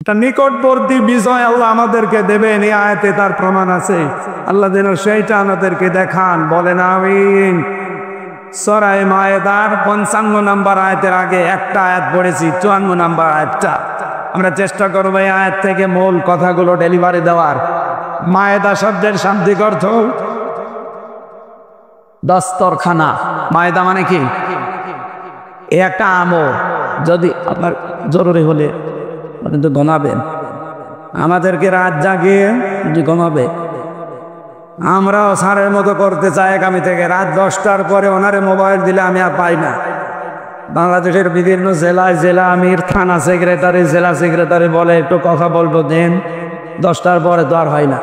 এটা নিকটবর্তী বিজয় আল্লাহ আমাদেরকে দেবেন, এই আয়াতে তার প্রমাণ আছে। আল্লাহ যেন সেইটা আমাদেরকে দেখান, বলেন আমিন। সূরা মায়েদার 55 নম্বর আয়াতের আগে একটা আয়াত পড়েছি, 54 নম্বর আয়াতটা। আমরা চেষ্টা করবো এই আয়াত থেকে মূল কথাগুলো ডেলিভারি দেওয়ার। মায়েদা শব্দের শাব্দিক অর্থ দস্তরখানা। মায়েদা মানে কি? এই একটা আমল, যদি আপনার জরুরি হলে আপনি তো গনাবেন, আমাদেরকে রাত জাগিয়ে গনাবে। আমরাও সারের মতো করতে চাই আগামী থেকে। রাত 10টার পরে ওনারে মোবাইল দিলে আমি আর পাই না। বাংলাদেশের বিভিন্ন জেলায় জেলা আমির, থানা সেক্রেটারি, জেলা সেক্রেটারি বলে একটু কথা বলবো দেন, 10টার পরে তো আর হয় না।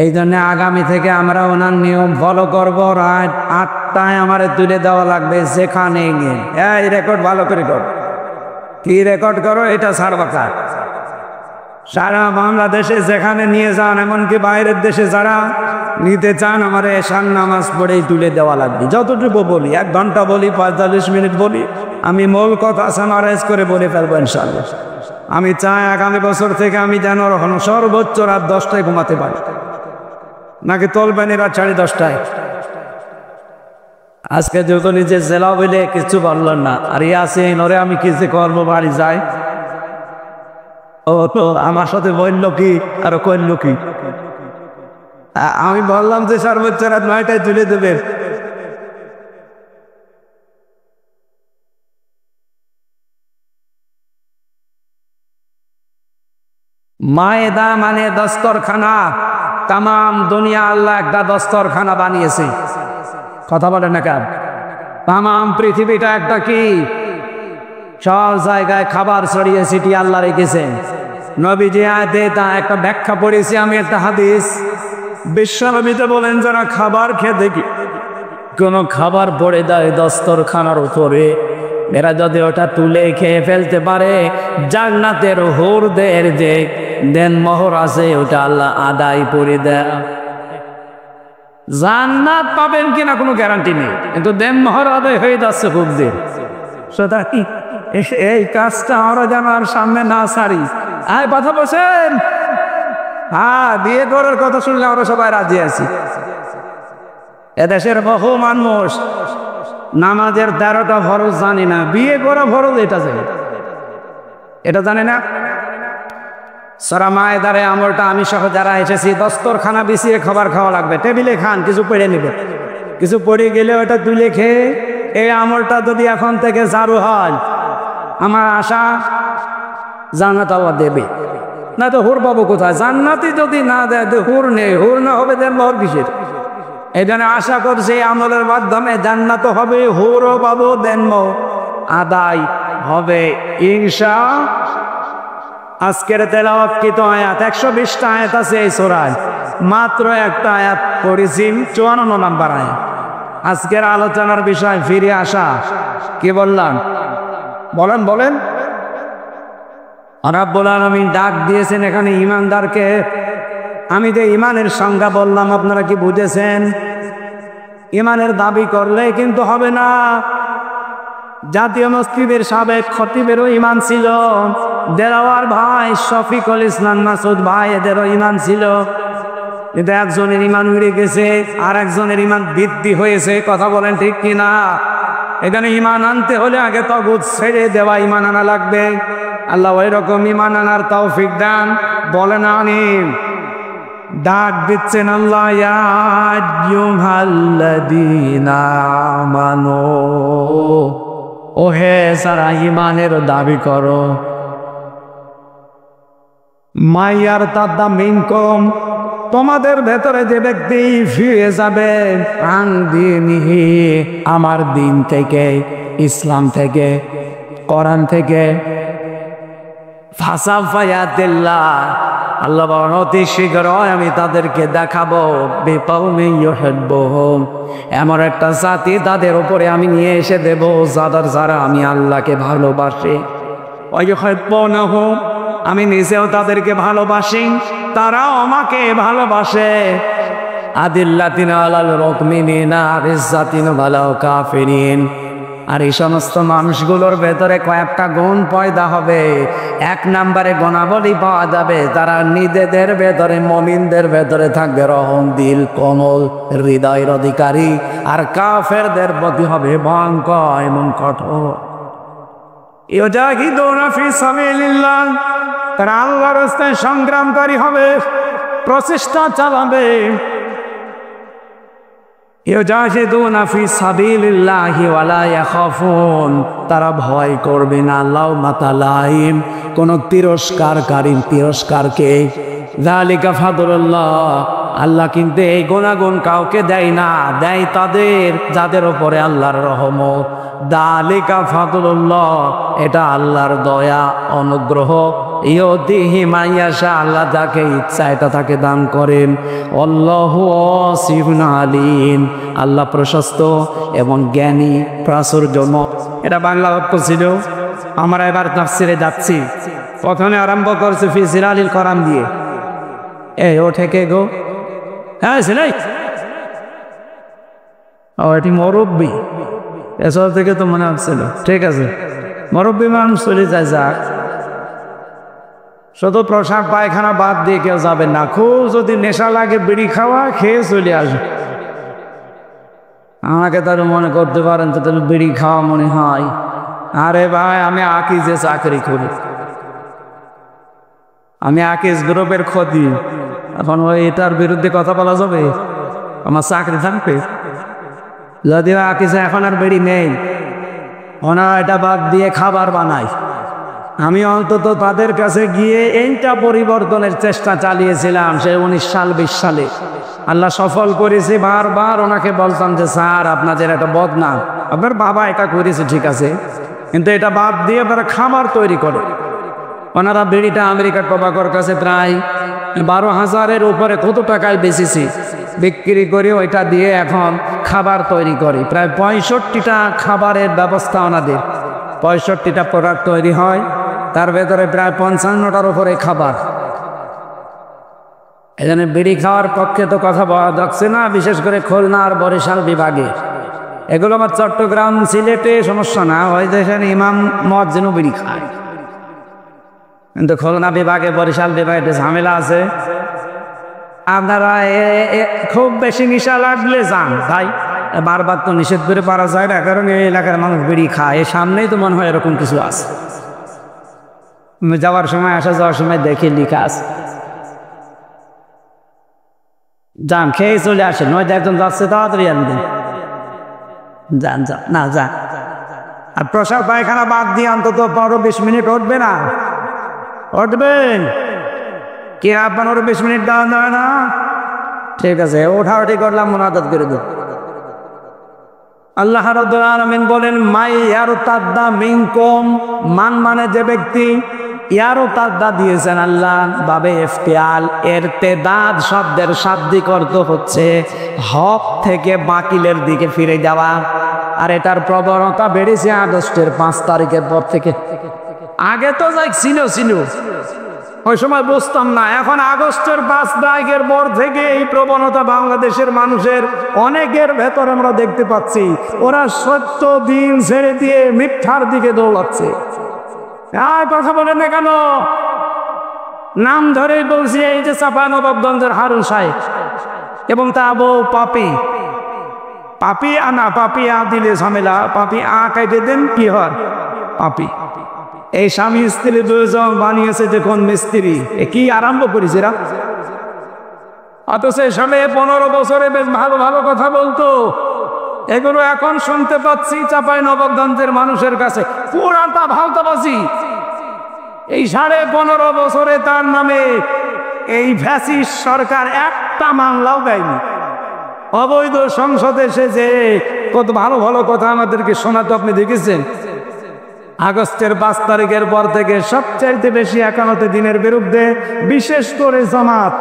এই জন্য আগামী থেকে আমরা ওনার নিয়ম ফলো করবো। রাত 8টায় আমারে তুলে দেওয়া লাগবে যেখানে গিয়ে। এই রেকর্ড ভালো করে করো। কি রেকর্ড করো? এটা সার্বকার সারা বাংলাদেশে যেখানে নিয়ে যান, এমনকি বাইরের দেশে যারা নিতে চান, আমার এশার নামাজ পড়েই তুলে দেওয়া লাগবে। যতটুকু বলি, 1 ঘন্টা বলি, 45 মিনিট বলি, আমি মূল কথা সামারাইজ করে বলে ফেলবো ইনশাআল্লাহ। আমি চাই আগামী বছর থেকে আমি যেন সর্বোচ্চ রাত 10টায় ঘুমাতে পারি। নাকি তলবেন রাত 10:30টায়? আজকে যেহেতু নিজে জেলা বলে কিছু বললেন না, আর আছে নরে আমি কিছু করবো, বাড়ি যাই। ও তো আমার সাথে বললো কি আর কইল কি? আমি বললাম যে সর্বোচ্চ রাত 9টায় তুলে দেবেন। মায়েদা মানে দস্তরখানা। তাম দুনিয়া আল্লাহ একটা দস্তরখানা বানিয়েছে। কথা বলেন না কেন? তাম পৃথিবীটা একটা কি, সব জায়গায় খাবার ছড়িয়ে ছিটিয়ে আল্লাহ রেখেছেন। নবীজি আয়াতে তা একটা ব্যাখ্যা পড়েছি আমি, একটা হাদিস। বিশ্বনবীতে বলেন, যারা খাবার খেয়ে দেখি কোনো খাবার পড়ে দেয় দস্তরখানার উপরে, এরা যদি ওটা তুলে খেয়ে ফেলতে পারে, জান্নাতের হুরদের যে দেন মোহর আছে ওটা আল্লাহ আদায় করে দেয়। জান্নাত পাবেন কিনা কোনো গ্যারান্টি নেই, কিন্তু দেন মোহর আদায় হয়ে যাচ্ছে হুরদের। সুতরাং এই কাজটা আমরা যেন আর সামনে না সারি। আয় কথা বলছেন, হ্যাঁ, বিয়ে করার কথা শুনলে আমরা সবাই রাজি আছি। এদেশের বহু মানুষ নামাজের 13টা ফরজ জানি না, বিয়ে করা ফরজ এটা জানে, এটা জানে না। সূরা মায়েদারে আমলটা আমি সহ যারা এসেছি, দস্তরখানা বিছিয়ে খাবার খাওয়া লাগবে। টেবিলে খান, কিছু পড়ে নেবে, কিছু পড়ে গেলে ওটা তুলে খেয়ে, এই আমলটা যদি এখন থেকে চালু হয়, আমার আশা জান্নাত আল্লাহ দেবে। না তো হুর পাবো কোথায়? জান্নাতি যদি না দেয়, হুর নেই, হুর না হবে দেন মোহর কিসের? এই জন্য আশা করছি আমলের মাধ্যমে জান্নাত হবে, হুরও পাবো, দেন মোহর আদায় হবে ইনশাআল্লাহ। আজকের তেলাওয়াতকৃত আয়াত 120টা আয়াত আছে এই সূরায়, মাত্র একটা আয়াত পড়েছি, 54 নম্বর আয়াত। আজকের আলোচনার বিষয় ফিরে আসা। কি বললাম? বলেন বলেন। রাব্বুল আলামিন ডাক দিয়েছেন এখানে ইমানদারকে। আমি যে ইমানের সংজ্ঞা বললাম, আপনারা কি বুঝেছেন? ইমানের দাবি করলে কিন্তু হবে না। জাতীয় মসজিদের সাবেক খতিবেরও ইমান ছিল, দেলাওয়ার ভাই শফিকুল ইসলাম মাসুদ ভাই, এদেরও ইমান ছিল, কিন্তু একজনের ইমান উড়ে গেছে, আর একজনের ইমান বৃদ্ধি হয়েছে। কথা বলেন ঠিক কিনা? এখানে ইমান আনতে হলে আগে তাগুত ছেড়ে দেওয়া ইমান আনা লাগবে। আল্লাহ ওই রকম ইমান আনার তৌফিক দান, বলেন আমিন। ডাক দিচ্ছেন আল্লাহ, ইয়া আইয়ুহাল্লাযীনা আমানু, ওহে যারা ইমানের দাবি করো, মাইয়ার তাদ্দা মিনকুম, তোমাদের ভেতরে যে ব্যক্তি ফিরে যাবে, আন দীনিহি, আমার দিন থেকে, ইসলাম থেকে, কোরআন থেকে, ফাসাফা ইয়াতিল্লাহ, আল্লাহ বলেন অতি শীঘ্রই আমি তাদেরকে দেখাবো, বিকওমিন ইউহিব্বুহুম, এমন একটা জাতি তাদের উপরে আমি নিয়ে এসে দেব যারা আমি আল্লাহকে ভালোবাসি, ওয়া ইউহিব্বুনাহু, আমি নিজেও তাদেরকে ভালোবাসি, তারাও আমাকে ভালোবাসে। আদিল্লাতিন আলাল মুমিনিনা আযযাতিন আলাল কাফিরিন, আর এই সমস্ত মানুষগুলোর ভেতরে কয়েকটা গুণ পয়দা হবে। এক নম্বরে গুণাবলী পাওয়া যাবে, তারা নিজেদের ভেতরে, মুমিনদের ভেতরে থাকবে রহম দিল, কোমল হৃদয়ের অধিকারী। আর কাফেরদের প্রতি হবে ভয়ঙ্কর এবং কঠোর। ইউজাহিদুনা ফি সাবিলিল্লাহ, তারা আল্লাহর রাস্তায় সংগ্রামকারী হবে, প্রচেষ্টা চালাবে। ইউজাহিদুনা ফি সাবিলিল্লাহি ওয়ালা ইয়াখাফুন, তারা ভয় করবে না লাউমাতা লাইম, কোন তিরস্কারকারীর তিরস্কারকে। যালিকা ফাদলুল্লাহ, আল্লাহ কিন্তু এই গুণাগুণ কাউকে দেয় না, দেয় তাদের যাদের উপরে আল্লাহর রহমত। যালিকা ফাদলুল্লাহ, এটা আল্লাহর দয়া অনুগ্রহ। ইউতিহি মান ইয়াশা, আল্লাহ যাকে ইচ্ছা এটা তাকে দান করেন। আল্লাহু ওয়াসিউন আলিম, আল্লাহ প্রশস্ত এবং জ্ঞানী প্রাচুর্যময়। এটা বাংলা বাক্য ছিল। আমরা এবার তাফসিরে যাচ্ছি। প্রথমে আরম্ভ করছে ফি জিলালিল কোরআন দিয়ে। এই ওঠে কে গো? হ্যাঁ ছিলাই ও, এটি মুরব্বি, এসব থেকে তো মনে হচ্ছিল। ঠিক আছে, মুরব্বি মানুষ চলে যায়, যাক। শুধু প্রসাদ পায়খানা বাদ দিয়ে কেউ যাবেন না। খুব যদি নেশা লাগে বিড়ি খাওয়া, খেয়ে চলে আসবে। আমাকে তার মনে করতে পারেন তো তাহলে বিড়ি খাওয়া মনে হয়। আরে ভাই, আমি আকিজে চাকরি করি, আমি আকিজ গ্রুপের ক্ষতি। এখন ওই এটার বিরুদ্ধে কথা বলা যাবে? আমার চাকরি থাকবে। যদিও আকিজে এখন আর বিড়ি নেই, ওনারা এটা বাদ দিয়ে খাবার বানায়। আমি অন্তত তাদের কাছে গিয়ে এইটা পরিবর্তনের চেষ্টা চালিয়েছিলাম সে 19 সাল 20 সালে। আল্লাহ সফল করেছে। বারবার ওনাকে বলতাম যে স্যার, আপনাদের একটা বদনাম, আপনার বাবা এটা করেছে ঠিক আছে, কিন্তু এটা বাদ দিয়ে আপনারা খাবার তৈরি করে। ওনারা বিড়িটা আমেরিকার টোবাকোর কাছে প্রায় 12,000-এর উপরে কত টাকায় বেচেছি, বিক্রি করে ওইটা দিয়ে এখন খাবার তৈরি করে। প্রায় 65টা খাবারের ব্যবস্থা ওনাদের, 65টা প্রোডাক্ট তৈরি হয়, তার ভেতরে প্রায় 55টার উপরে খাবার। এই জন্য বিড়ি খাওয়ার পক্ষে তো কথা বলা যাচ্ছে না, বিশেষ করে খুলনা আর বরিশাল বিভাগে। এগুলো আমার চট্টগ্রাম সিলেটে সমস্যা না, ওই দেশের ইমাম মুয়াজ্জিনও বিড়ি খায়, কিন্তু খুলনা বিভাগে বরিশাল বিভাগে ঝামেলা আছে। আপনারা খুব বেশি নিশা লাগলে যান ভাই, বারবার তো নিষেধ করে পারা যায় না, কারণ এই এলাকার মানুষ বিড়ি খায়। এর সামনেই তো মনে হয় এরকম কিছু আছে। যাওয়ার সময় আসা যাওয়ার সময় দেখি লেখা আছে, যান খেয়ে চলে আসেন। নয়তো একজন যাচ্ছে, তাড়াতাড়ি আনবেন, যান যান না যান। আর প্রসাদ পায়খানা বাদ দিয়ে অন্তত 15-20 মিনিট উঠবে না, উঠবেন কি? 15-20 মিনিট দাঁড়ান না, ঠিক আছে। ওঠাউঠি করলাম, মুনাজাত করে দেব। আল্লাহ রাব্বুল আলামিন বলেন, মাই ইয়ারতাদ্দা মিনকুম, মান মানে যে ব্যক্তি, ইয়ারতাদ্দা দিয়েছেন আল্লাহ বাবে ইফতিয়াল। ইরতিদাদ শব্দের শাব্দিক অর্থ হচ্ছে হক থেকে বাতিলের দিকে ফিরে যাওয়া। আর এটার প্রবণতা বেড়েছে আগস্টের 5 তারিখের পর থেকে। আগে তো যাই ছিল, ওই সময় বুঝতাম না। এখন আগস্টের 5 তারিখের পর থেকে এই প্রবণতা বাংলাদেশের মানুষের অনেকের ভেতর আমরা দেখতে পাচ্ছি। ওরা সত্য দিন ছেড়ে দিয়ে মিথ্যার দিকে দৌড়াচ্ছে। আর কথা বলেন না কেন? নাম ধরেই বলছি, এই যে চাঁপাইনবাবগঞ্জের হারুন সাহেব এবং তা বউ পাপি, পাপি আনা, পাপি আ দিলে ঝামেলা, পাপি আ কাইটে দেন কি হয় পাপি। এই স্বামী স্ত্রী দুজন বানিয়েছে যে কোন মিস্ত্রি, কি আরম্ভ করেছে এরা। অথচ সামনে 15 বছরে বেশ ভালো ভালো কথা বলতো, এগুলো এখন শুনতে পাচ্ছি চাঁপাইনবাবগঞ্জের মানুষের কাছে পুরাটা ভাওতাবাজি। এই 15.5 বছরে তার নামে এই ফ্যাসিস্ট সরকার একটা মামলাও দেয়নি। অবৈধ সংসদে এসেছে কত ভালো ভালো কথা আমাদেরকে শোনাতো, আপনি দেখেছেন। আগস্টের 5 তারিখের পর থেকে সবচাইতে বেশি 51 দিনের বিরুদ্ধে, বিশেষ করে জামাত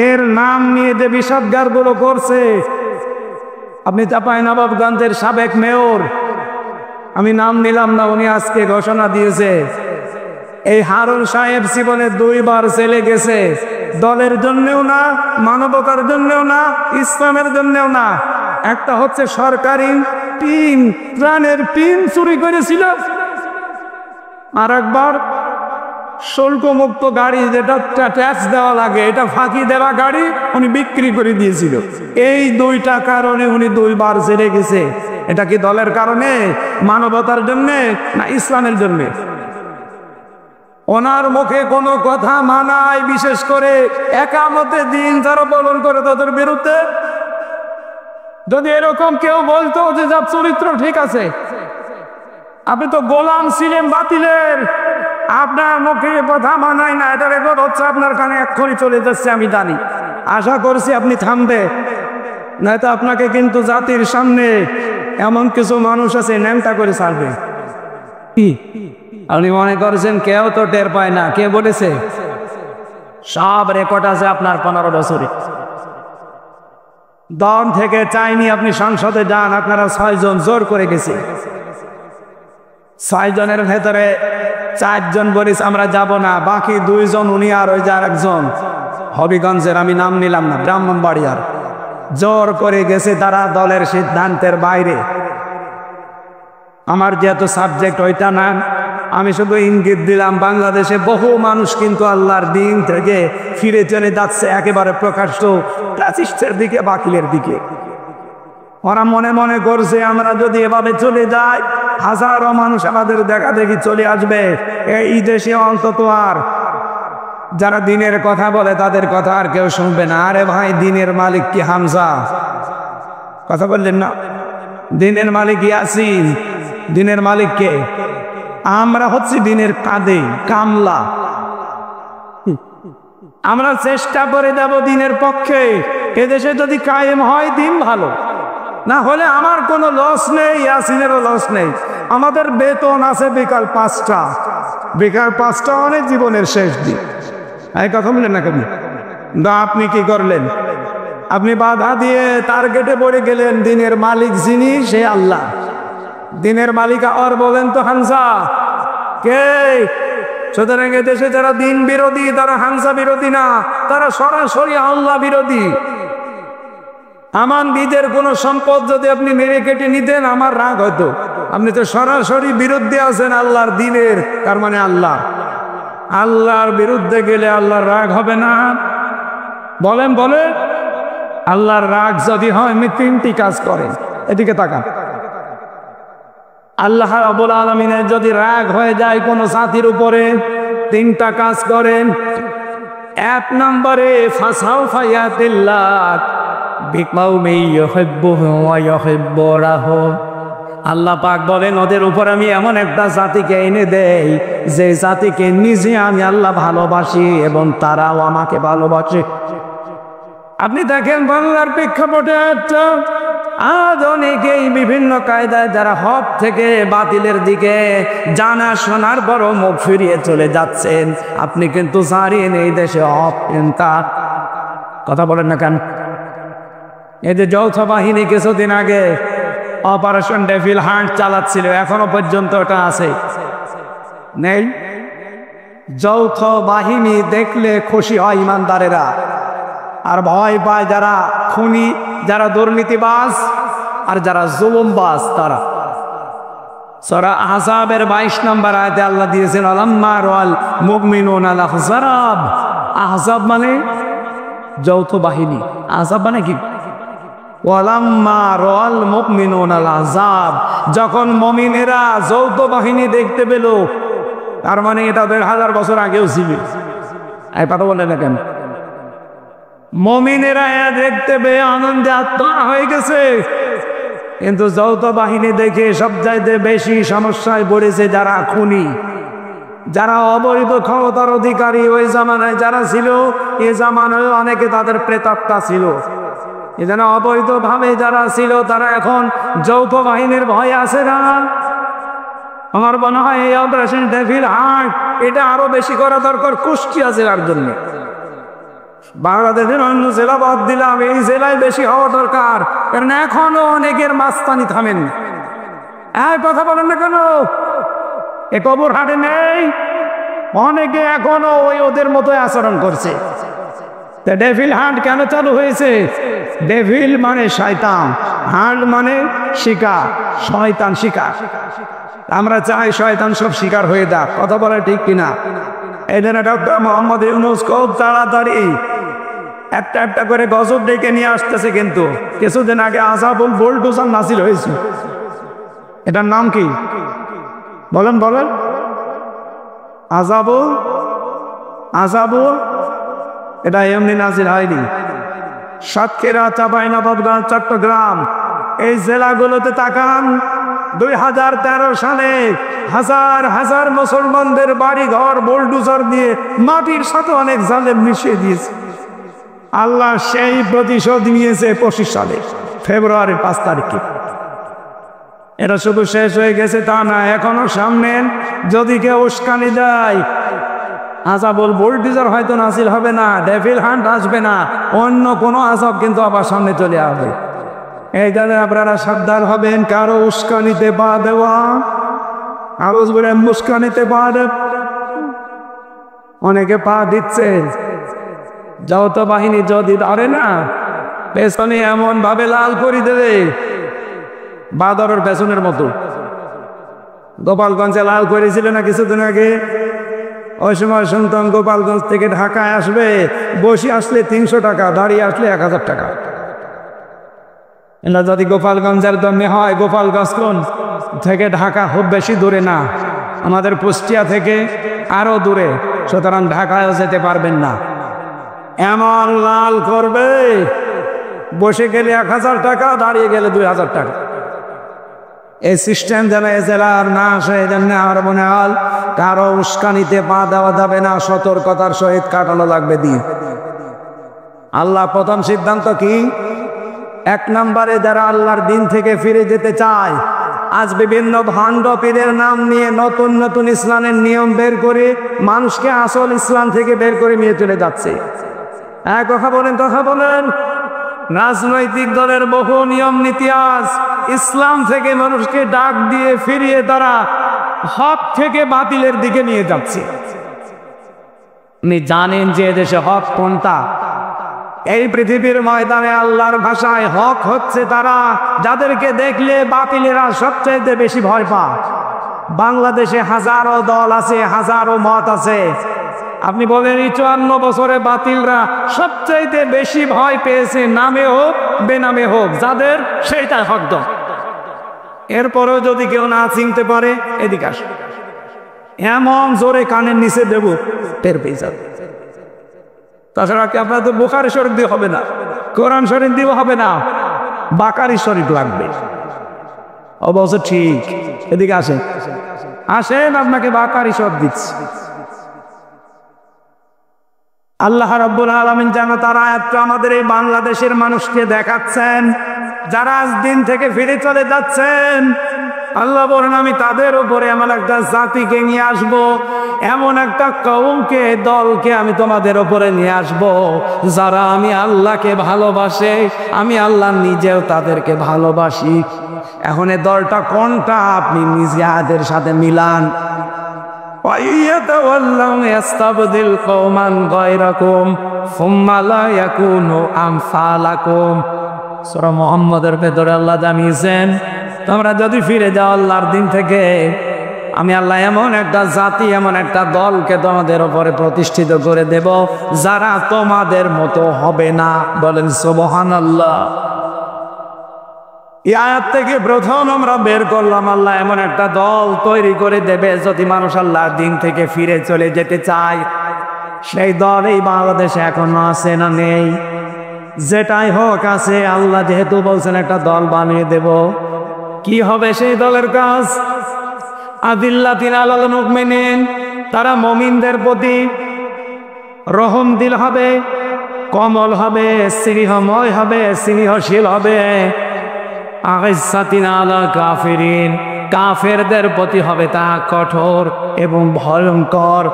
এর নাম নিয়ে যে বিষাদগারগুলো করছে। আপনি চাঁপাইনবাবগঞ্জের সাবেক মেয়র, আমি নাম নিলাম না, উনি আজকে ঘোষণা দিয়েছে এই হারুন সাহেব জীবনে 2 বার জেলে গেছে। দলের জন্যও না, মানবতার জন্যও না, ইসলামের জন্যও না। একটা হচ্ছে সরকারি টিন, ত্রাণের টিন চুরি করেছিল। আর একবার শুল্কমুক্ত গাড়ি, যেটা ট্যাক্স দেওয়া লাগে, এটা ফাঁকি দেওয়া গাড়ি উনি বিক্রি করে দিয়েছিল। এই দুইটা কারণে উনি দুইবার জেলে গেছে। এটা কি দলের কারণে, মানবতার জন্যে, না ইসলামের জন্যে? ওনার মুখে কোনো কথা মানায়, বিশেষ করে একামতে দিন যারা পালন করে তাদের বিরুদ্ধে। যদি এরকম কেউ বলতো যে যার চরিত্র ঠিক আছে, আপনি তো গোলাম ছিলেন বাতিলের, আপনার মুখে কথা মানায় না, এটা রেকর্ড হচ্ছে আপনার কানে, এক্ষুনি চলে যাচ্ছে আমি জানি। আশা করছি আপনি থামবে, নয়তো আপনাকে কিন্তু জাতির সামনে এমন কিছু মানুষ আছে ন্যাংটা করে ছাড়বে। কি আপনি মনে করছেন কেউ তো টের পায় না? কে বলেছে? সব রেকর্ড আছে আপনার 15 বছরে। দম থেকে চাইনি আপনি সংসদে যান, আপনারা 6 জন জোর করে গেছে। 6 জনের ভেতরে 4 জন বলিস আমরা যাব না, বাকি 2 জন উনি আর ওই যে আরেকজন হবিগঞ্জের, আমি নাম নিলাম না, ব্রাহ্মণবাড়িয়ার, জোর করে গেছে তারা দলের সিদ্ধান্তের বাইরে। আমার যেহেতু সাবজেক্ট ওইটা না, আমি শুধু ইঙ্গিত দিলাম বাংলাদেশে বহু মানুষ কিন্তু আল্লাহর দিন থেকে ফিরে চলে যাচ্ছে একেবারে প্রকাশ্য প্রাচিষ্টের দিকে, বাকিলের দিকে। ওরা মনে মনে করছে আমরা যদি এভাবে চলে যাই, হাজারো মানুষ আমাদের দেখা দেখি চলে আসবে। এই দেশে অন্তত আর যারা দিনের কথা বলে তাদের কথা আর কেউ শুনবে না। আরে ভাই, দিনের মালিক কি হামজা? কথা বললেন না? দিনের মালিক ইয়াসিন, দিনের মালিক কে? আমরা হচ্ছি দিনের কাঁদে কামলা। আমরা চেষ্টা করে যাব দিনের পক্ষে। এদেশে যদি কায়েম হয় দিন ভালো, না হলে আমার কোনো লস নেই, ইয়াসিনেরও লস নেই। আমাদের বেতন আছে বিকাল 5টা, বিকাল 5টা অনেক জীবনের শেষ দিন। এই কথা বললেন না কেন? আপনি কি করলেন? আপনি বাধা দিয়ে টার্গেটে পড়ে গেলেন। দিনের মালিক যিনি, সে আল্লাহ। দিনের মালিক আর বলেন তো হামজা কে? সুতরাং দেশে যারা দিন বিরোধী তারা হামজা বিরোধী না, তারা সরাসরি আল্লাহ বিরোধী। আমার নিজের কোন সম্পদ যদি আপনি মেরে কেটে নিতেন আমার রাগ হতো। আপনি তো সরাসরি বিরুদ্ধে আছেন আল্লাহর দিনের, তার মানে আল্লাহ। আল্লাহর বিরুদ্ধে গেলে আল্লাহর রাগ হবে না? বলেন বলেন। আল্লাহর রাগ যদি হয়, আমি 3টি কাজ করেন। এদিকে তাকান। আল্লাহ রাব্বুল আলামিনের যদি রাগ হয়ে যায় কোন জাতির উপরে, 3টা কাজ করেন। 1 নম্বরে ফাসাউফা ইয়াতিল্লাহ বিকওমি ইউহিব্বুহু ওয়া ইউহিব্বুনাহু। আল্লাহ পাক বলেন ওদের উপর আমি এমন একটা জাতিকে এনে দেই যে জাতিকে নিজে আমি আল্লাহ ভালোবাসি এবং তারাও আমাকে ভালোবাসে। আপনি দেখেন বাংলার প্রেক্ষাপটে আজ অনেকেই বিভিন্ন কায়দায় যারা হক থেকে বাতিলের দিকে জানা শোনার পরও মুখ ফিরিয়ে চলে যাচ্ছেন। আপনি কিন্তু জানেন এই দেশে হক চিন্তা। কথা বলেন না কেন? এই যে যৌথ বাহিনী কিছুদিন আগে অপারেশন ডেভিল হান্ট চালাচ্ছিল, এখনো পর্যন্ত ওটা আছে নেই? যৌথ বাহিনী দেখলে খুশি হয় ইমানদারেরা, আর ভয় পায় যারা খুনি, যারা দুর্নীতিবাজ, আর যারা জুলুমবাজ তারা। সূরা আহজাবের 22 নম্বর আয়াতে আল্লাহ দিয়েছেন আলাম্মা রাল মুমিনুনা আল আহজাব। আহজাব মানে যৌথ বাহিনী, আহজাব মানে কি? ওয়ালাম্মা রাল মুমিনুনা আল আহজাব, যখন মুমিনেরা যৌথ বাহিনী দেখতে পেল, তার মানে এটা 1000 বছর আগেও ছিল। এই কথা বললেন না কেন? মুমিনেরা দেখতে পেয়ে আনন্দে আত্মা হয়ে গেছে, কিন্তু যৌথ বাহিনী দেখে সবচাইতে বেশি সমস্যায় পড়েছে যারা খুনি, যারা অবৈধ ক্ষমতার অধিকারী। ওই জামানায় যারা ছিল, এ জামানায় অনেকে তাদের প্রেতাত্মা ছিল। এজন্য অবৈধভাবে যারা ছিল তারা এখন যৌথ বাহিনীর ভয় আছে না? আমার মনে হয় এই অপারেশন ডেভিল হান্ট এটা আরো বেশি করা দরকার কুষ্টিয়া জেলার জন্য। বাংলাদেশের অন্য জেলা বাদ দিলাম, এই জেলায় বেশি হওয়া দরকার, কারণ এখনো অনেকের মাস্তানি থামেন। এক কথা বলেন না কেন? এ কবর হাটে নেই, অনেকে এখনো ওই ওদের মতো আচরণ করছে। তা ডেভিল হান্ট কেন চালু হয়েছে? ডেভিল মানে শয়তান, হান্ট মানে শিকার, শয়তান শিকার। আমরা চাই শয়তান সব শিকার হয়ে যাক। কথা বলে ঠিক কিনা? এই জন্য ডক্টর মোহাম্মদ ইউনূস খুব তাড়াতাড়ি একটা একটা করে গজব ডেকে নিয়ে আসতেছে। কিন্তু কিছুদিন আগে আযাবুল বুলডোজার নাজিল হয়েছে। এটার নাম কি বলেন বলেন? আযাবুল এটা এমনি নাজিল হয়নি। সাতক্ষীরা, চাঁপাইনবাবগঞ্জ, চট্টগ্রাম এই জেলাগুলোতে তাকান, 2013 সালে হাজার হাজার মুসলমানদের বাড়ি ঘর বুলডোজার দিয়ে মাটির সাথে অনেক জালেম মিশিয়ে দিয়েছে। আল্লাহ সেই প্রতিশোধ নিয়েছে 25 সালে ফেব্রুয়ারি 5 তারিখে। এটা শুধু শেষ হয়ে গেছে তা না, এখনো সামনে যদি কেউ উস্কানি দেয়, আযাবুল বুলডোজার হয়তো নাজিল হবে না, ডেভিল হান্ট আসবে না, অন্য কোনো আযাব কিন্তু আবার সামনে চলে আসবে। এই জন্য আপনারা সাবধান হবেন, কারো উস্কানিতে পা দেওয়া। আওয়াজ বলে উস্কানিতে পা দেওয়া, অনেকে পা দিচ্ছে। যৌথ বাহিনী যদি ধরে না, পেছনে এমন ভাবে লাল করে দেবে বাদরের পেছনের মতো। গোপালগঞ্জে লাল করেছিল না কিছুদিন আগে? ওই সময় শুনতাম গোপালগঞ্জ থেকে ঢাকায় আসবে, বসে আসলে 300 টাকা, দাঁড়িয়ে আসলে 1000 টাকা। এটা যদি গোপালগঞ্জের জন্য হয়, গোপালগঞ্জ থেকে ঢাকা খুব বেশি দূরে না, আমাদের কুষ্টিয়া থেকে আরো দূরে, সুতরাং ঢাকায়ও যেতে পারবেন না। এমন লাল করবে, বসে গেলে 1000 টাকা, দাঁড়িয়ে গেলে 2000 টাকা। এই সিস্টেম যেন এ জেলার না আসে, এই জন্য আমার মনে হয় কারো উস্কানিতে পা দেওয়া যাবে না, সতর্কতার সহিত কাটানো লাগবে দিয়ে। আল্লাহ প্রথম সিদ্ধান্ত কি? 1 নম্বরে যারা আল্লাহর দিন থেকে ফিরে যেতে চায়, আজ বিভিন্ন ভাণ্ড পীরের নাম নিয়ে নতুন নতুন ইসলামের নিয়ম বের করে মানুষকে আসল ইসলাম থেকে বের করে নিয়ে চলে যাচ্ছে। কথা বলেন। রাজনৈতিক দলের বহু নিয়ম নীতি আজ ইসলাম থেকে মানুষকে ডাক দিয়ে ফিরিয়ে তারা হক থেকে বাতিলের দিকে নিয়ে যাচ্ছে। আপনি জানেন যে দেশে হক কোনটা? এই পৃথিবীর ময়দানে আল্লাহর ভাষায় হক হচ্ছে তারা যাদেরকে দেখলে বাতিলেরা সবচেয়ে বেশি ভয় পায়। বাংলাদেশে হাজারো দল আছে, হাজারো মত আছে। আপনি বলেন এই 54 বছরে বাতিলরা সবচাইতে বেশি ভয় পেয়েছে, নামে হোক বেনামে হোক, যাদের সেইটাই হক দল। এরপরেও যদি কেউ না চিনতে পারে, এদিকে আসে, এমন জোরে কানের নিচে দেব, টের পেয়ে যাবে। তাছাড়া কি আপনার তো বুখারী শরীফ দিয়ে হবে না, কোরআন শরীফ দিয়ে হবে না, বাকারি শরীফ লাগবে। অবশ্য ঠিক, এদিকে আসেন, আপনাকে বাকারি শরীফ দিচ্ছি। আল্লাহ রাব্বুল আলামিন যেন তার আয়াতটা আমাদের এই বাংলাদেশের মানুষকে দেখাচ্ছেন, যারা আজ দিন থেকে ফিরে চলে যাচ্ছেন। আল্লাহ বলেন, আমি তাদের উপরে এমন একটা জাতিকে নিয়ে আসবো, এমন একটা কওমকে, দলকে আমি তোমাদের উপরে নিয়ে আসবো, যারা আমি আল্লাহকে ভালোবাসে, আমি আল্লাহ নিজেও তাদেরকে ভালোবাসি। এখন এই দলটা কোনটা আপনি নিজে আয়াতের সাথে মিলান। ইয়াস্তাবদিল কওমান গায়রাকুম সুম্মা লা ইয়াকুনু আমসালাকুম। সূরা মুহাম্মদের ভেতরে আল্লাহ জানিয়েছেন, তোমরা যদি ফিরে যাও আল্লাহর দিন থেকে, আমি আল্লাহ এমন একটা জাতি, এমন একটা দলকে তোমাদের উপরে প্রতিষ্ঠিত করে দেব, যারা তোমাদের মতো হবে না। বলেন সুবহানাল্লাহ। এই আয়াত থেকে প্রথম আমরা বের করলাম, আল্লাহ এমন একটা দল তৈরি করে দেবে যদি মানুষ আল্লাহর দিন থেকে ফিরে চলে যেতে চায়। সেই দল এই বাংলাদেশে এখনো আছে না নেই? যেটাই হোক আছে, আল্লাহ যেহেতু বলছেন একটা দল বানিয়ে দেব। কি হবে সেই দলের কাজ? আদিল্লাতিন আলাল মুমিনিন, তারা মুমিনদের প্রতি রহম দিল হবে, কমল হবে, স্নেহময় হবে, স্নেহশীল হবে। আইসাতিন আলাল কাফিরিন, কাফেরদের প্রতি হবে তা কঠোর এবং ভয়ঙ্কর।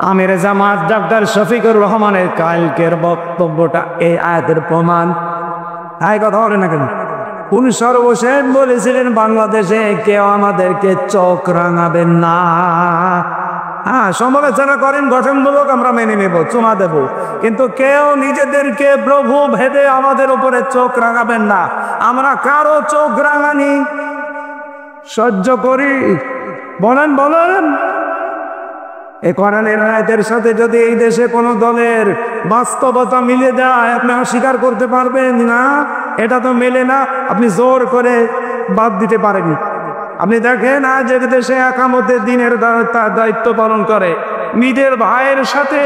আমির জামাত ডক্টর শফিকুর রহমানের কালকের বক্তব্যটা এই আয়াতের প্রমাণ। কথা বলে না কেন? উনি সর্বশেষ বলেছিলেন, বাংলাদেশে কেউ আমাদেরকে চোখ রাঙাবেন না। হ্যাঁ, সমালোচনা করেন গঠনমূলক, আমরা মেনে নেব, চুমা দেব, কিন্তু কেউ নিজেদেরকে প্রভু ভেবে আমাদের উপরে চোখ রাঙাবেন না। আমরা কারো চোখ রাঙানি সহ্য করি? বলেন বলেন। এই কোরআনের আয়াতের সাথে যদি এই দেশে কোনো দলের বাস্তবতা মিলে যায়, আপনি অস্বীকার করতে পারবেন না? এটা তো মেলে না, আপনি জোর করে বাদ দিতে পারেন। আপনি দেখেন আজ যে দেশে একামতের দিনের দায়িত্ব পালন করে, নিজের ভাইয়ের সাথে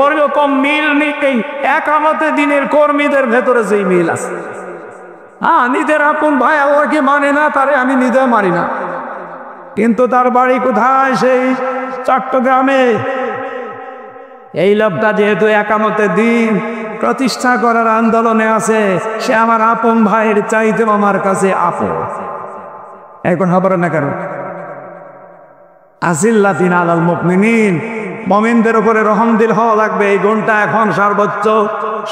ওরকম মিল নেই একামতের দিনের কর্মীদের ভেতরে যেই মিল আছে। হ্যাঁ, নিজের আপন ভাই ওকে মানে না, তারে আমি নিজে মানি না, কিন্তু তার বাড়ি কোথায়? সেই চট্টগ্রামে। এই লোকটা যেহেতু একামতের দিন প্রতিষ্ঠা করার আন্দোলনে আছে, সে আমার আপন ভাইয়ের চাইতে আমার কাছে আপন। এখন খবর না কেন? আজিল্লাতিন আলাল মুমিনিন, মুমিনদের উপরে রহমদিল হওয়া লাগবে। এই গুণটা এখন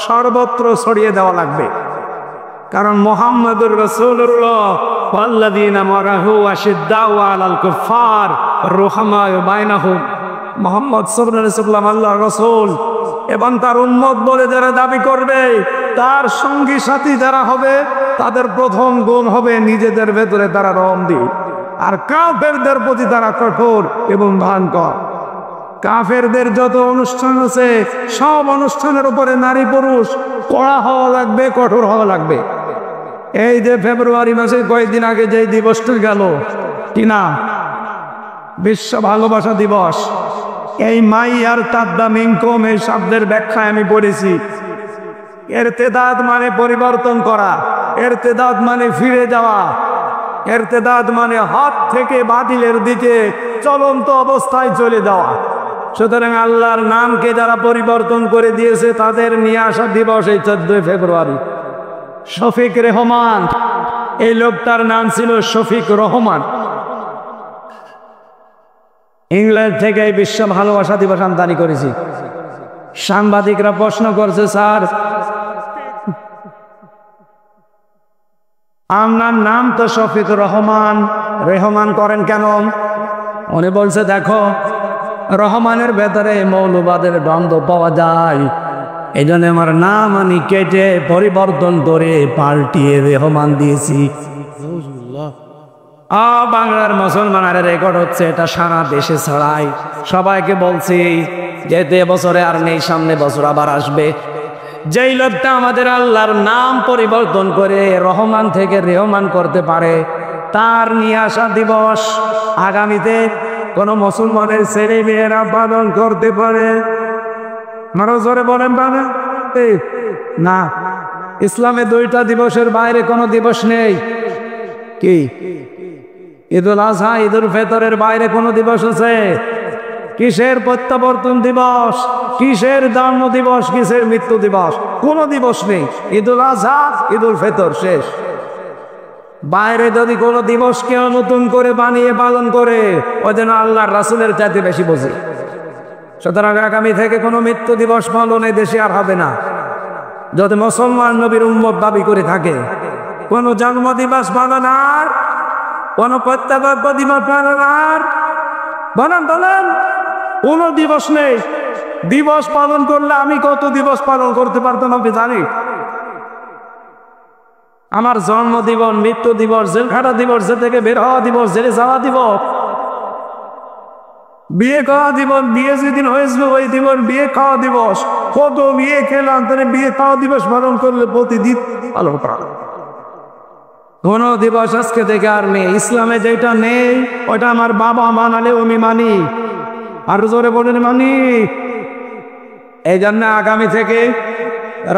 সর্বত্র ছড়িয়ে দেওয়া লাগবে, কারণ মুহাম্মাদুর রাসূলুল্লাহ ওয়াল্লাযীনা মাআহু আশিদ্দাউ আলাল কুফার রুহামাউ বাইনাহুম, মুহাম্মদ সাল্লাল্লাহু আলাইহি ওয়াসাল্লাম আল্লাহর রাসূল এবং তার উম্মত বলে যারা দাবি করবে, তার সঙ্গী সাথী যারা হবে, তাদের প্রথম গুণ হবে নিজেদের ভেতরে তারা রহমদিল, আর কাফেরদের প্রতি তারা কঠোর এবং ভয়ঙ্কর। কাফেরদের যত অনুষ্ঠান আছে সব অনুষ্ঠানের উপরে নারী পুরুষ কড়া হওয়া লাগবে, কঠোর হওয়া লাগবে। এই যে ফেব্রুয়ারি মাসে কয়েকদিন আগে যে দিবসটা গেল, কি না, বিশ্ব ভালোবাসা দিবস, এই মাই আর তাদ্দা মিনকুম এই শব্দের ব্যাখ্যায় আমি পড়েছি, ইরতিদাদ মানে পরিবর্তন করা, ইরতিদাদ মানে ফিরে যাওয়া, ইরতিদাদ মানে হক থেকে বাতিলের দিকে চলন্ত অবস্থায় চলে যাওয়া। সুতরাং আল্লাহর নামকে যারা পরিবর্তন করে দিয়েছে তাদের নিয়ে আসা দিবস এই 14 ফেব্রুয়ারি। শফিক রহমান, এই লোকটার নাম ছিল শফিক রহমান। ইংল্যান্ড থেকে এই বিশ্ব ভালোবাসা দিবস আমদানি করেছি। সাংবাদিকরা প্রশ্ন করছে, স্যার আপনার নাম তো শফিক রহমান, রহমান করেন কেন? উনি বলছে, দেখো রহমানের ভেতরে মৌলবাদের দ্বন্দ্ব পাওয়া যায়, এই জন্য আমার নাম আমি কেটে পরিবর্তন করে পাল্টিয়ে রহমান দিয়েছি। বাংলার মুসলমানের রেকর্ড হচ্ছে, এটা সারা দেশে ছড়াই, সবাইকে বলছি যেতে বছরে আর নেই, সামনে বছর আবার আসবে। যেই লোকটা আমাদের আল্লাহর নাম পরিবর্তন করে রহমান থেকে রেহমান করতে পারে, তার নিয়ে আসা দিবস আগামীতে কোন মুসলমানের ছেলে মেয়েরা পালন করতে পারে? আরো জোরে বলেন পারে না? ইসলামে 2টা দিবসের বাইরে কোনো দিবস নেই। কি? ঈদুল আজহা, ঈদুল ফিতরের বাইরে কোনো দিবস আছে? কিসের প্রত্যাবর্তন দিবস, কিসের জন্ম দিবস, কিসের মৃত্যু দিবস? কোনো দিবস নেই। ঈদুল আজহা, ঈদুল ফিতর, শেষ। বাইরে যদি কোনো দিবস কেউ নতুন করে বানিয়ে পালন করে, ও যেন আল্লাহর রাসূলের চাইতে বেশি বোঝে। সুতরাং আগামী থেকে কোনো মৃত্যু দিবস পালন এই দেশে আর হবে না। যদি মুসলমান নবীর উম্মত দাবি করে থাকে, কোনো জন্ম দিবস পালন আর কোনো প্রত্যাবর্ত দিবস পালন আর বলেন কোনো দিবস নেই। দিবস পালন করলে আমি কত দিবস পালন করতে পারতাম আপনি জানি? আমার জন্ম দিবস, মৃত্যু দিবস, জেল খাটা দিবস, জেল থেকে বের হওয়া দিবস, জেলে যাওয়া দিবস, বিয়ে খাওয়া দিবস, বিয়ে যেদিন হয়েছিল ওই দিবস বিয়ে খাওয়া দিবস, কত বিয়ে খেলাম, তাহলে বিয়ে খাওয়া দিবস পালন করলে প্রতিদিন পালন করা। কোন দিবস আজকে থেকে আর নেই। ইসলামে যেটা নেই ওটা আমার বাবা মানালে আমি মানি, আর জোরে বলেন মানি। এই জন্য আগামী থেকে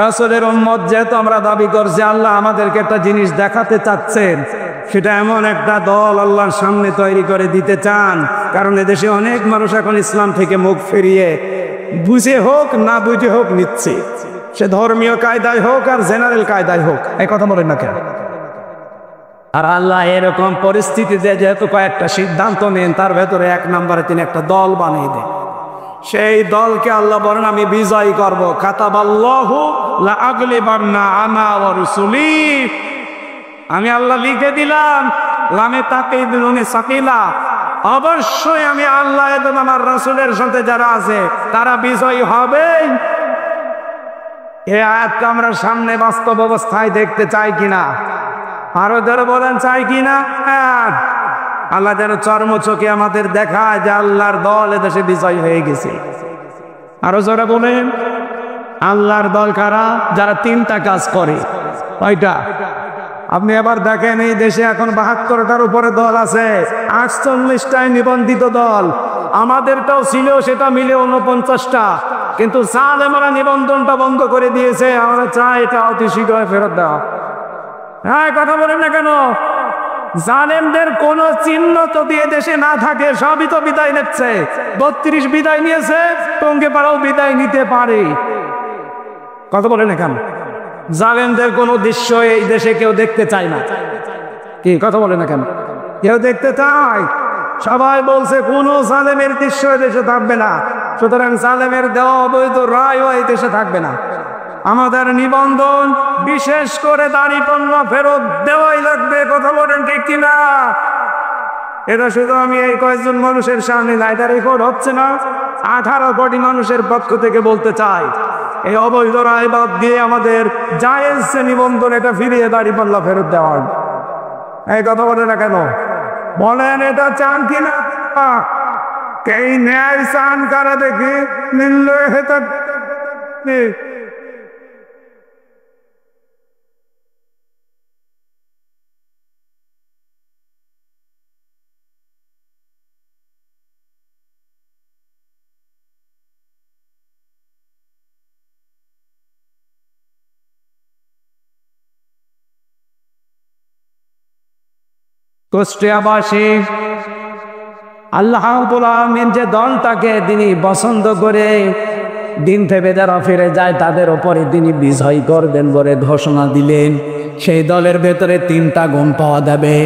রাসূলের উম্মত যেহেতু আমরা দাবি করছি, আল্লাহ আমাদেরকে একটা জিনিস দেখাতে চাচ্ছেন, সেটা এমন একটা দল আল্লাহর সামনে তৈরি করে দিতে চান। কারণ এদেশে অনেক মানুষ এখন ইসলাম থেকে মুখ ফিরিয়ে বুঝে হোক না বুঝে হোক নিচ্ছে, সে ধর্মীয় কায়দায় হোক আর জেনারেল কায়দায় হোক। এই কথা বলেন না কেন? আর আল্লাহ এরকম পরিস্থিতিতে যেহেতু কয়েকটা সিদ্ধান্ত নেন, তার ভেতরে 1 নম্বরে তিনি একটা দল বানিয়ে দেন। সেই দলকে আল্লাহ বলেন আমি বিজয় করব। কাতাবাল্লাহু লা আগলিবান্না আনা ওয়া রুসুলি, আমি আল্লাহ লিখে দিলাম, লামে তাকিদ নুনে সাকিলা, অবশ্যই আমি আল্লাহ এবং আমার রাসূলের সাথে যারা আছে তারা বিজয়ী হবে। এই আয়াতটা আমরা সামনে বাস্তব অবস্থায় দেখতে চাই কিনা? আরো যারা বলেন চাই কিনা? আল্লাহ যেন চর্ম চোখে আমাদের দেখায় যে আল্লাহর দল এদেশে বিজয় হয়ে গেছে। আরো যারা বলেন আল্লাহর দল কারা? যারা তিনটা কাজ করে। কয়টা? আপনি আবার দেখেন এই দেশে এখন ৭২টার উপরে দল আছে, ৪৮টায় নিবন্ধিত দল। আমাদেরটাও ছিল, সেটা মিলে ৪৯টা, কিন্তু জালেমরা নিবন্ধনটা বন্ধ করে দিয়েছে। আমরা চাই এটা অতি শীঘ্র ফেরত দেওয়া। হ্যাঁ, কথা বলেন না কেন? জালেমদের কোন চিহ্ন তো দিয়ে দেশে না থাকে, সবই তো বিদায় নিচ্ছে। ৩২ বিদায় নিয়েছে, টঙ্গিপাড়াও বিদায় নিতে পারে। কথা বলেন না কেন? জালেমদের কোন দৃশ্য এই দেশে কেউ দেখতে চায় না। কি কথা বলে না কেন? কেউ দেখতে চায়? সবাই বলছে কোন জালেমের দৃশ্য এই দেশে থাকবে না, সুতরাং জালেমের দেওয়া অবৈধ রায়ও এই দেশে থাকবে না। আমাদের নিবন্ধন বিশেষ করে দাড়িপণ্য ফেরত দেওয়াই লাগবে। কথা বলেন ঠিক কিনা? এটা শুধু আমি এই কয়েকজন মানুষের সামনে না, এটা রেকর্ড হচ্ছে না, 18 কোটি মানুষের পক্ষ থেকে বলতে চাই, এই অবৈধ রায় বাদ দিয়ে আমাদের জায়েজ নিবন্ধন এটা ফিরিয়ে দাড়িপাল্য ফেরত দেওয়ার। এই কথা বলে না কেন? বলেন এটা চান কিনা? এই ন্যায় চান কারা দেখি? নির্লয় হেতা কুষ্টিয়াবাসী আল্লাহ রাব্বুল আলামিন যে দলটাকে তিনি পছন্দ করে দিন থেকে যারা ফিরে যায় তাদের উপরে তিনি বিজয় করবেন বলে ঘোষণা দিলেন। সেই দলের ভেতরে 3টা গুণ পাওয়া যাবে।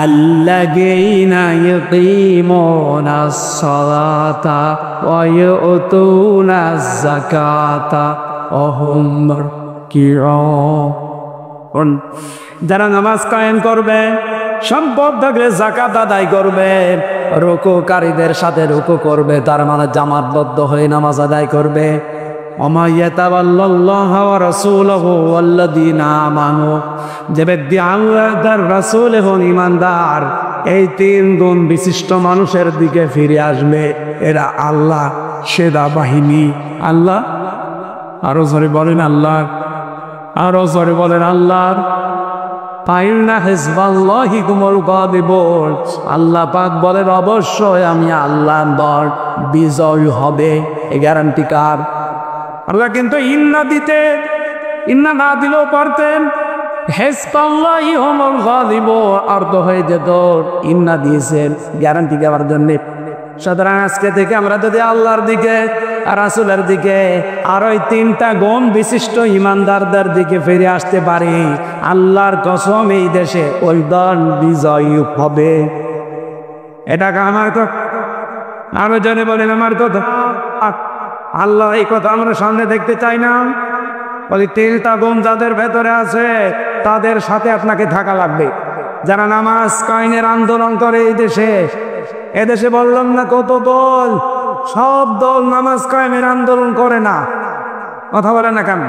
আল্লাযীনা ইউকিমুনাস সালাতা ওয়া ইউতুনাজ যাকাতা ওয়া হুম রাকিউন। যারা নামাজ কায়েম করবে, সম্পদ থাকলে যাকাত আদায় করবে, রুকুকারীদের সাথে রুকু করবে, তার মানে জামাতবদ্ধ হয়ে নামাজ আদায় করবে। ওমা ইয়াতাওয়াল্লাল্লাহু ওয়া রাসূলুহু ওয়াল্লাযীনা আমানু, যে ব্যক্তি আল্লাহ তার রাসূল এবং ঈমানদার এই 3 গুণ বিশিষ্ট মানুষের দিকে ফিরে আসবে, এরা আল্লাহ সেনা বাহিনী। আল্লাহ, আরো জোরে বলেন আল্লাহ, আরো জোরে বলেন আল্লাহ। আল্লাহ পাক বলেন অবশ্যই আমি আল্লাহ দল বিজয় হবে। এই গ্যারান্টি কার? আল্লাহ কিন্তু ইন্না দিতে, ইন্না না দিলেও পারতেন, হেজবাল্লাহি হুমুল গালিবুন অর্থ হয়ে যেত। ইন্না দিয়েছেন গ্যারান্টি দেওয়ার জন্য। সুতরাং আজকে থেকে আমরা যদি আল্লাহর দিকে, রাসূলের দিকে আর ওই 3টা গুণ বিশিষ্ট ইমানদারদের দিকে ফিরে আসতে পারি, আল্লাহর কসম এই দেশে ওই দল বিজয়ী হবে। এটাকে আমার তো আরো জনে বলেন আমার কথা। আল্লাহ এই কথা আমরা সামনে দেখতে চাই না। ওই 3টা গুণ যাদের ভেতরে আছে তাদের সাথে আপনাকে থাকা লাগবে। যারা নামাজ কায়েমের আন্দোলন করে এই দেশে, এদেশে বললাম না কত দল, সব দল নামাজ কায়েমের আন্দোলন করে না। কথা বলে না কেন?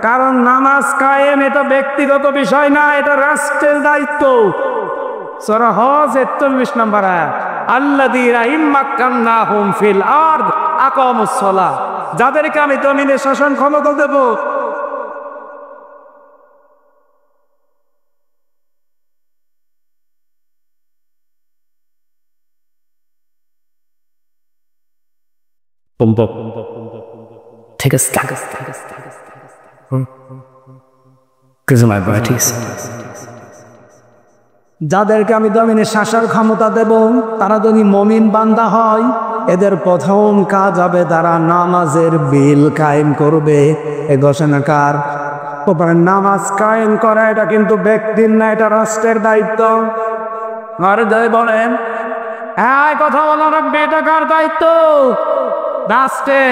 কারণ নামাজ কায়েম এটা ব্যক্তিগত বিষয় না, এটা রাষ্ট্রের দায়িত্ব। সূরা হজ ৪১ নম্বর আয়াত, আল্লাযীনা ইম্মাক্কান্নাহুম ফিল আরদ আকামুস সালাহ, যাদেরকে আমি জমিনে শাসন ক্ষমতা দেব। Take a stack. যাদেরকে আমি জমিনে শাসন ক্ষমতা দেব, তারা যদি মুমিন বান্দা হয়, এদের প্রথম কাজ হবে তারা নামাজের বিল কায়েম করবে। এই ঘোষণাকার নামাজ কায়েম করা এটা কিন্তু ব্যক্তির না, এটা রাষ্ট্রের দায়িত্ব। আর যাই বলেন হ্যাঁ কথা বলা রাখবে, এটা কার দায়িত্ব? রাষ্ট্রে।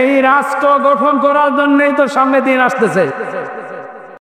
এই রাষ্ট্র গঠন করার জন্যই তো সামনে দিন আসতেছে।